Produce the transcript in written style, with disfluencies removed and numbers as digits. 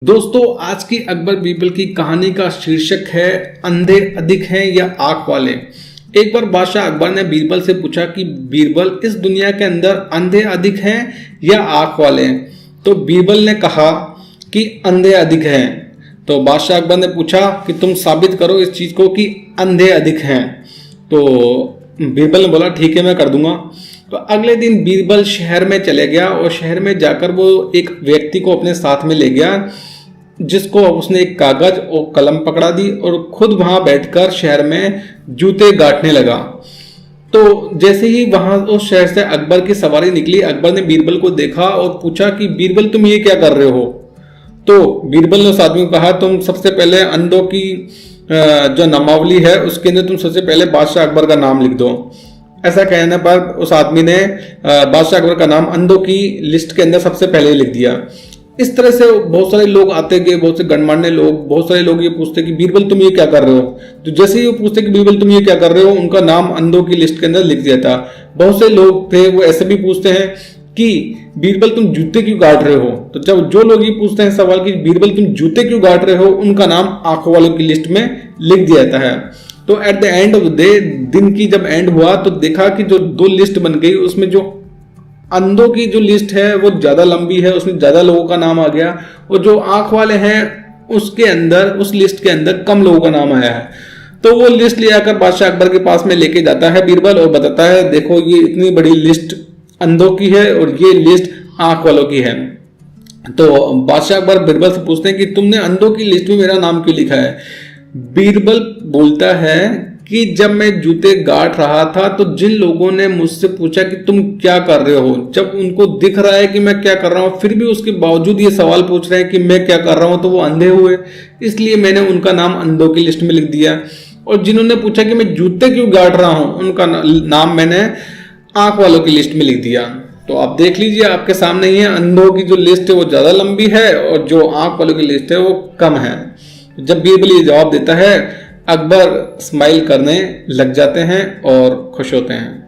दोस्तों, आज की अकबर बीरबल की कहानी का शीर्षक है अंधे अधिक हैं या आंख वाले। एक बार बादशाह अकबर ने बीरबल से पूछा कि बीरबल, इस दुनिया के अंदर अंधे अधिक हैं या आंख वाले। तो बीरबल ने कहा कि अंधे अधिक हैं। तो बादशाह अकबर ने पूछा कि तुम साबित करो इस चीज को कि अंधे अधिक हैं। तो बीरबल ने बोला ठीक है, मैं कर दूंगा। तो अगले दिन बीरबल शहर में चले गया और शहर में जाकर वो एक व्यक्ति को अपने साथ में ले गया, जिसको उसने एक कागज और कलम पकड़ा दी और खुद वहां बैठकर शहर में जूते गांठने लगा। तो जैसे ही वहां उस शहर से अकबर की सवारी निकली, अकबर ने बीरबल को देखा और पूछा कि बीरबल, तुम ये क्या कर रहे हो। तो बीरबल ने उस आदमी को कहा, तुम सबसे पहले अंधों की जो नामावली है उसके अंदर तुम सबसे पहले बादशाह अकबर का नाम लिख दो। ऐसा कहने पर उस आदमी ने बादशाह अकबर का नाम अंधों की लिस्ट के अंदर सबसे पहले लिख दिया। इस तरह से बहुत सारे लोग आते गए, बहुत से गणमान्य लोग, बहुत सारे लोग ये पूछते कि बीरबल तुम ये क्या कर रहे हो। तो जैसे ही वो पूछते कि बीरबल तुम ये क्या कर रहे हो, उनका नाम अंधों की लिस्ट के अंदर लिख दिया था। बहुत से लोग थे वो ऐसे भी पूछते हैं कि बीरबल तुम जूते क्यों गाड़ रहे हो। तो जब जो लोग ये पूछते हैं सवाल कि बीरबल तुम जूते क्यों गाड़ रहे हो, उनका नाम आंखों वालों की लिस्ट में लिख दिया जाता है। तो at the end of the day, दिन की जब एंड हुआ तो देखा कि जो दो लिस्ट बन गई, उसमें जो अंधों की जो लिस्ट है वो ज्यादा लंबी है, उसमें ज्यादा लोगों का नाम आ गया, और जो आंख वाले हैं उसके अंदर, उस लिस्ट के अंदर कम लोगों का नाम आया है। तो वो लिस्ट ले आकर बादशाह अकबर के पास में लेके जाता है बीरबल और बताता है, देखो ये इतनी बड़ी लिस्ट अंधों की है और ये लिस्ट आंख वालों की है। तो बादशाह अकबर बीरबल से पूछते हैं कि तुमने अंधों की लिस्ट में मेरा नाम क्यों लिखा है। बीरबल बोलता है कि जब मैं जूते गाड़ रहा था तो जिन लोगों ने मुझसे पूछा कि तुम क्या कर रहे हो, जब उनको दिख रहा है कि मैं क्या कर रहा हूं, फिर भी उसके बावजूद ये सवाल पूछ रहे हैं कि मैं क्या कर रहा हूं, तो वो अंधे हुए, इसलिए मैंने उनका नाम अंधों की लिस्ट में लिख दिया। और जिन्होंने पूछा कि मैं जूते क्यों गाड़ रहा हूं, उनका नाम मैंने आंख वालों की लिस्ट में लिख दिया। तो आप देख लीजिए, आपके सामने ही है, अंधों की जो लिस्ट है वो ज्यादा लंबी है और जो आंख वालों की लिस्ट है वो कम है। जब बीरबल ये जवाब देता है, अकबर स्माइल करने लग जाते हैं और खुश होते हैं।